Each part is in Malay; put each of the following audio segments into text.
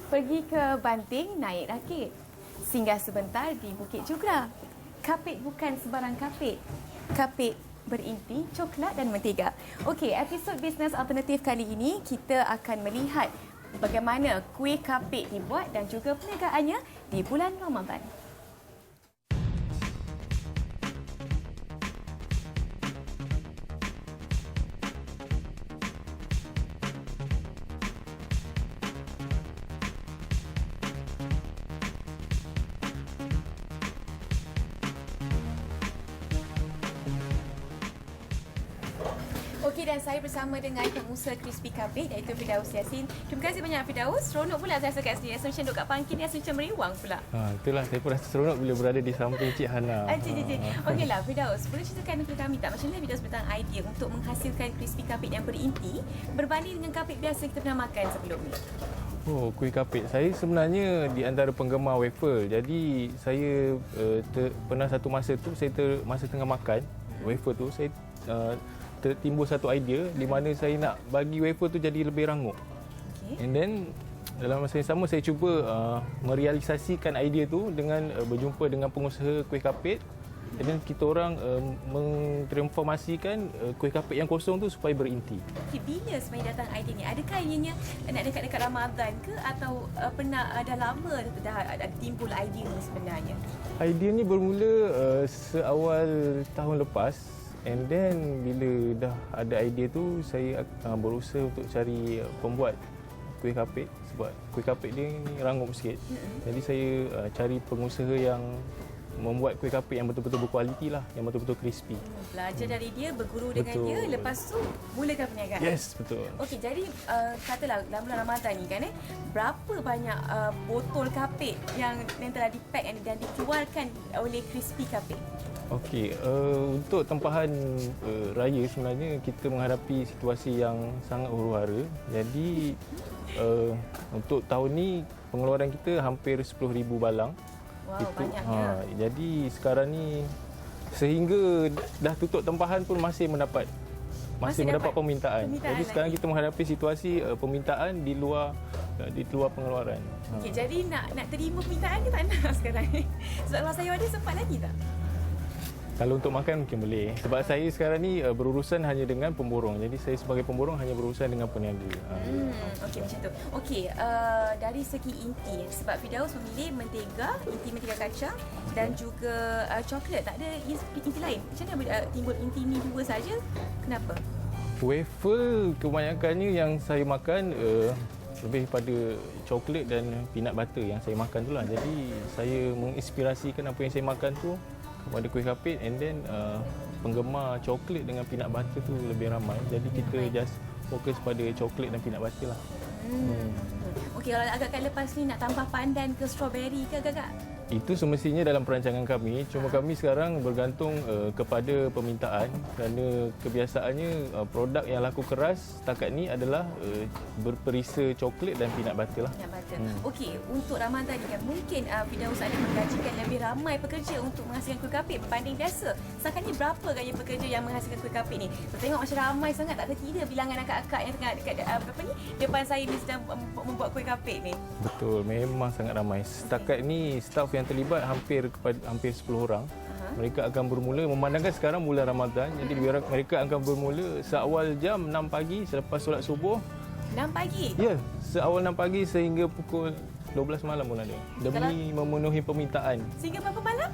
Pergi ke Banting, naik rakit. Singgah sebentar di Bukit Jugra. Kapit bukan sebarang kapit. Kapit berinti coklat dan mentega. Okey, episod Bisnes Alternatif kali ini kita akan melihat bagaimana kuih kapit dibuat dan juga perniagaannya di bulan Ramadan. Okey, dan saya bersama dengan pengusaha Crispy Kapit iaitu Firdaus Yassin. Terima kasih banyak Firdaus. Seronok pula saya rasa kat sini. Rasa macam duduk kat pangkin ni, rasa macam meriwang pula. Itulah, saya pun rasa seronok bila berada di samping Cik Hana. Okeylah Firdaus, boleh ceritakan kepada kami tak macam mana Firdaus tentang idea untuk menghasilkan Crispy Kapit yang berinti berbanding dengan kapit biasa kita pernah makan sebelum ni? Oh, kuih kapit. Saya sebenarnya di antara penggemar waffle. Jadi saya pernah satu masa tu, masa tengah makan waffle tu, saya tertimbul satu idea di mana saya nak bagi wafer tu jadi lebih rangup. Okay. And then dalam masa yang sama saya cuba merealisasikan idea tu dengan berjumpa dengan pengusaha kuih kapit. Dan kita orang mentransformasikan kuih kapit yang kosong tu supaya berinti. Okay, bila sebenarnya datang idea ni? Adakah ianya nak dekat-dekat Ramadan ke atau dah lama dah ada timbul idea ni sebenarnya? Idea ni bermula seawal tahun lepas. And then bila dah ada idea tu, saya berusaha untuk cari pembuat kuih kapit sebab kuih kapit dia ni rangup sikit. Jadi saya cari pengusaha yang membuat kuih kapit yang betul-betul berkualiti lah, yang betul-betul crispy. Belajar dari dia, berguru dengan dia, lepas tu mulakan perniagaan. Yes, betul. Okey, jadi katalah dalam bulan Ramadan ni kan berapa banyak botol kapit yang telah dipack dan dikeluarkan oleh Crispy Kapit? Okey, untuk tempahan raya sebenarnya kita menghadapi situasi yang sangat huru-hara. Jadi untuk tahun ni pengeluaran kita hampir 10,000 balang. Wow, banyaknya. Jadi sekarang ni sehingga dah tutup tempahan pun masih mendapat permintaan. Jadi sekarang kita menghadapi situasi permintaan di luar pengeluaran. Okey, jadi nak terima permintaan ke tak nak sekarang ni? Sebab kalau saya ada sempat lagi tak? Kalau untuk makan mungkin boleh. Sebab saya sekarang ni berurusan hanya dengan pemborong. Jadi saya sebagai pemborong hanya berurusan dengan peniaga. Okey, macam tu. Okey, dari segi inti, sebab Firdaus memilih mentega, inti mentega kacang dan juga coklat. Tak ada inti lain. Macam mana timbul inti ni dua saja? Kenapa? Waffle kebanyakannya yang saya makan lebih pada coklat dan peanut butter yang saya makan tu lah. Jadi saya menginspirasikan apa yang saya makan tu kepada kuih kapit, and then penggemar coklat dengan peanut butter tu lebih ramai. Jadi kita just fokus pada coklat dan peanut butter lah. Okey, kalau agak-agak lepas ni nak tambah pandan ke strawberry ke agak-agak? Itu semestinya dalam perancangan kami. Cuma kami sekarang bergantung kepada permintaan kerana kebiasaannya produk yang laku keras setakat ni adalah berperisa coklat dan peanut butter lah. Peanut butter. Okey, untuk Ramadan ni kan mungkin Firdaus ada menggajikan lebih ramai pekerja untuk menghasilkan kuih kapit berbanding biasa. Setakat ni berapa gaji pekerja yang menghasilkan kuih kapit ni? Saya tengok macam ramai sangat, tak terkira bilangan akak-akak yang tengah dekat depan saya ni sedang membuat kuih kapit ni. Betul, memang sangat ramai. Setakat ni staff yang terlibat hampir 10 orang. Mereka akan bermula, memandangkan sekarang bulan Ramadan, jadi mereka akan bermula seawal jam 6 pagi selepas solat subuh. 6 pagi? Ya, seawal 6 pagi sehingga pukul 12 malam pun ada. Demi memenuhi permintaan. Sehingga berapa malam?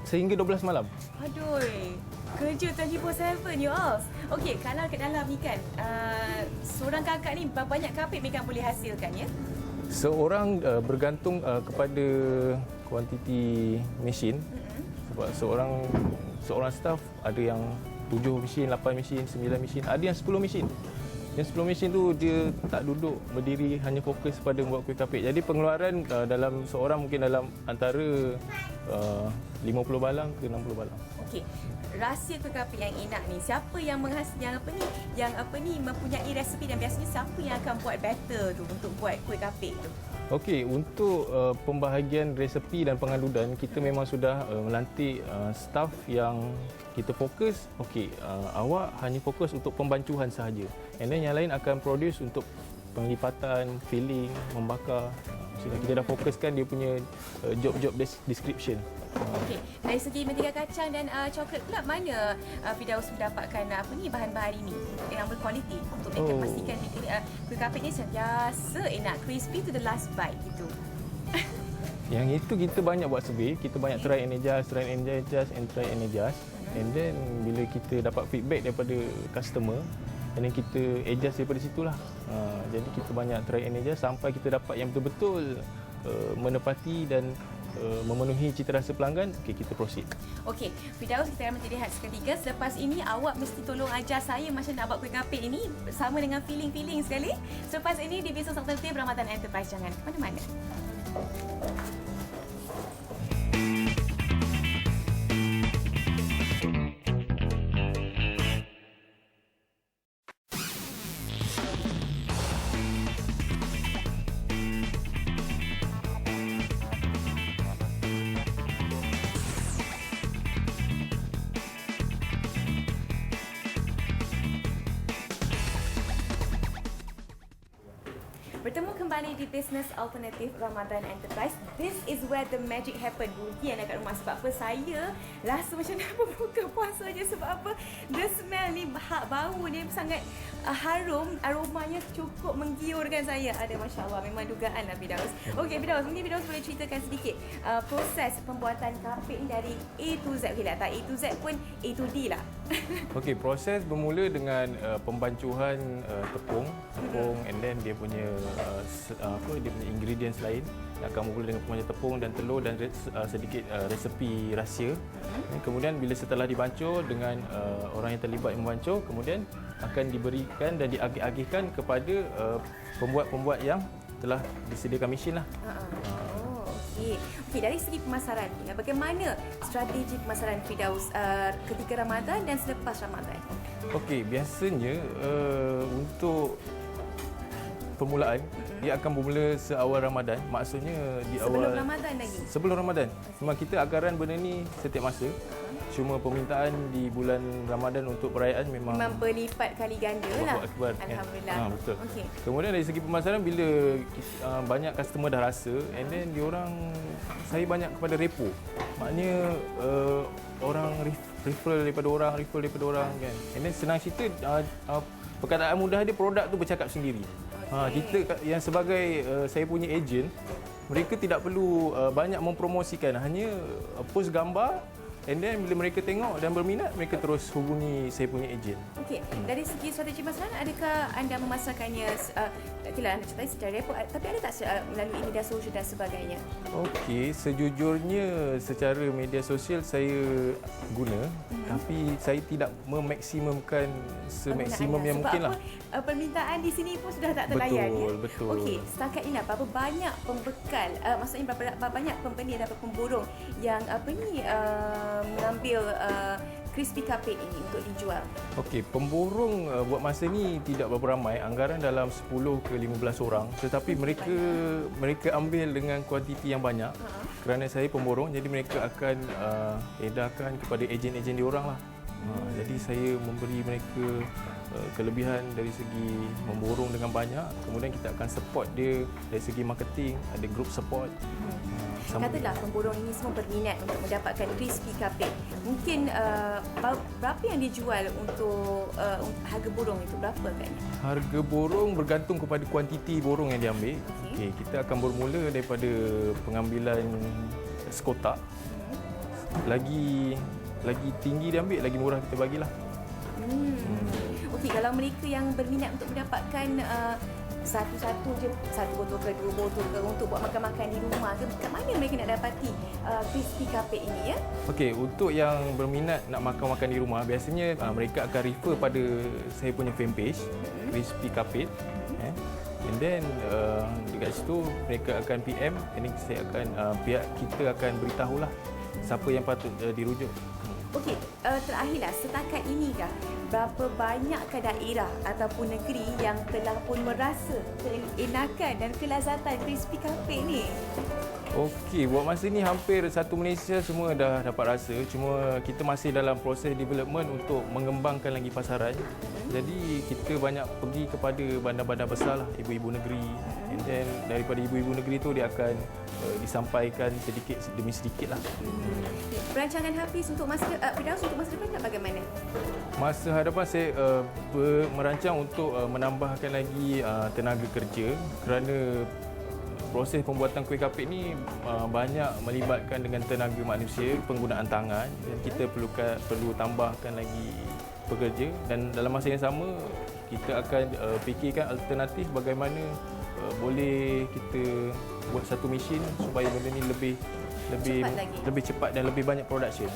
Sehingga 12 malam. Aduh, kerja 24/7 you all. Okey, kalau kat dalam ni kan, seorang kakak ni banyak kapit mereka boleh hasilkan ya? Seorang bergantung kepada kuantiti mesin. Sebab seorang staff ada yang 7 mesin, 8 mesin, 9 mesin, ada yang 10 mesin. Yang 10 mesin tu dia tak duduk berdiri, hanya fokus pada membuat kuih kapit. Jadi pengeluaran dalam seorang mungkin dalam antara 50 balang ke 60 balang. Okey. Rahsia kuih kapit yang enak ni, siapa yang mempunyai resepi dan biasanya siapa yang akan buat batter tu untuk buat kuih kapit tu? Okey, untuk pembahagian resepi dan pengadudan, kita memang sudah melantik staff yang kita fokus. Okey, awak hanya fokus untuk pembancuhan sahaja. And then yang lain akan produce untuk penglipatan, filling, membakar. Kita dah fokuskan dia punya job description. Okey, dari segi mentega kacang dan coklat pula, mana Firdaus mendapatkan bahan-bahan ini yang berkualiti untuk pastikan kuih kapit ni sentiasa enak, crispy to the last bite gitu. Yang itu kita banyak buat survey, kita banyak try and adjust, and then bila kita dapat feedback daripada customer, and then kita adjust daripada situlah. Jadi kita banyak try and adjust sampai kita dapat yang betul-betul menepati dan memenuhi cita rasa pelanggan. Okey, kita proceed. Okey, Firdaus, kita akan melihat seketika. Selepas ini awak mesti tolong ajar saya macam nak buat kuih kapit ini sama dengan feeling sekali. Selepas ini di Bisnes Alternatif Ramadan Enterprise. Jangan ke mana-mana. Bertemu kembali di Bisnes Alternatif Ramadan Enterprise. This is where the magic happen. Bunyi anak kat rumah. Sebab apa? Saya rasa macam nak berbuka puasa je. Sebab apa? The smell ni, bau ni sangat harum. Aromanya cukup menggiurkan saya. Ada, Masya Allah. Memang dugaan lah, Firdaus. Okey, Firdaus. Mungkin Firdaus boleh ceritakan sedikit proses pembuatan kapit ni dari A to Z. Okey lah, tak A to Z pun A to D lah. Okey, proses bermula dengan pembancuhan tepung, and then dia punya dia punya ingredients lain. Akan bermula dengan pembancuhan tepung dan telur dan sedikit resepi rahsia. Kemudian bila setelah dibancur dengan orang yang terlibat yang membancur, kemudian akan diberikan dan diagih-agihkan kepada pembuat-pembuat yang telah disediakan mesin lah. Okey, dari segi pemasaran, bagaimana strategi pemasaran Firdaus ketika Ramadan dan selepas Ramadan? Okey, biasanya untuk permulaan dia akan bermula seawal Ramadan. Maksudnya di sebelum awal Ramadan lagi. Sebelum Ramadan. Memang kita agaran benda ni setiap masa. Cuma permintaan di bulan Ramadan untuk perayaan memang berlipat kali ganda lah. Akbar, Alhamdulillah. Betul. Okay. Kemudian dari segi pemasaran, bila banyak customer dah rasa, and then saya banyak kepada repo. Maknanya orang referral daripada orang kan. And then senang cerita, perkataan mudah dia, produk tu bercakap sendiri. Kita yang sebagai saya punya ejen, mereka tidak perlu banyak mempromosikan, hanya post gambar, and then bila mereka tengok dan berminat, mereka terus hubungi saya punya ejen. Okey, dari segi strategi pemasaran, adakah anda memasarkannya itulah anda cerita secara repo, tapi ada tak melalui media sosial dan sebagainya? Okey, sejujurnya secara media sosial saya guna, tapi saya tidak memaksimumkan semaksimum yang mungkin lah. Permintaan di sini pun sudah tak terlayan. Betul. Okey, setakat ini berapa banyak pembekal, maksudnya berapa banyak pembeli atau pemborong yang mengambil crispy kapit ini untuk dijual? Okey, pemborong buat masa ni tidak berapa ramai, anggaran dalam 10 ke 15 orang, tetapi mereka ambil dengan kuantiti yang banyak. Kerana saya pemborong, jadi mereka akan edarkan kepada ejen-ejen diorang lah. Jadi saya memberi mereka kelebihan dari segi memborong dengan banyak, kemudian kita akan support dia dari segi marketing, ada group support. Katalah pemborong ini semua berminat untuk mendapatkan crispy kapit. Mungkin berapa yang dijual untuk harga borong itu, berapa agaknya? Harga borong bergantung kepada kuantiti borong yang diambil. Okey, kita akan bermula daripada pengambilan sekotak. Lagi tinggi diambil, lagi murah kita bagilah. Okey, kalau mereka yang berminat untuk mendapatkan satu-satu je, satu botol ke dua botol ke untuk buat makan-makan di rumah ke, kat mana mereka nak dapati crispy kapit ini ya? Okey, untuk yang berminat nak makan-makan di rumah, biasanya mereka akan refer pada saya punya fanpage, crispy kapit. And then dekat situ mereka akan PM, and then pihak kita akan beritahulah siapa yang patut dirujuk. Okey, terakhirlah, setakat ini kah berapa banyakkah daerah ataupun negeri yang telah pun merasa keenakan dan kelazatan crispy kapit ni? Okey, buat masa ni hampir satu Malaysia semua dah dapat rasa. Cuma kita masih dalam proses development untuk mengembangkan lagi pasaran. Jadi kita banyak pergi kepada bandar-bandar besar lah, ibu-ibu negeri. And then daripada ibu-ibu negeri tu dia akan disampaikan sedikit demi sedikit lah. Perancangan Hafiz untuk Firdaus untuk masa depan nak bagaimana? Masa hadapan saya merancang untuk menambahkan lagi tenaga kerja kerana proses pembuatan kuih kapit ni banyak melibatkan dengan tenaga manusia, penggunaan tangan, dan kita perlu tambahkan lagi pekerja, dan dalam masa yang sama kita akan fikirkan alternatif bagaimana boleh kita buat satu mesin supaya benda ni lebih cepat dan lebih banyak production.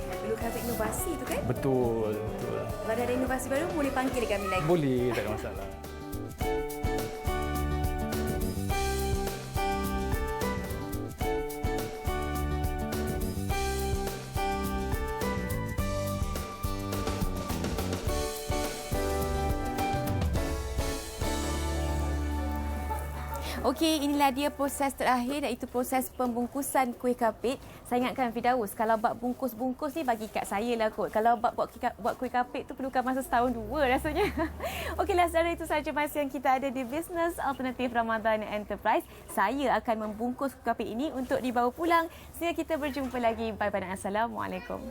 Perlu kata inovasi tu kan? Betul. Kalau ada inovasi baru boleh panggil kami lagi. Boleh, tak ada masalah. Okey, inilah dia proses terakhir iaitu proses pembungkusan kuih kapit. Saya ingatkan Firdaus, kalau bab bungkus-bungkus ni bagi kat saya lah kot. Kalau bab buat kuih kapit tu perlukan masa setahun dua rasanya. Okeylah, saudara, itu sahaja masa yang kita ada di Bisnes Alternatif Ramadan Enterprise. Saya akan membungkus kuih kapit ini untuk dibawa pulang. Sehingga kita berjumpa lagi. Bye-bye dan Assalamualaikum.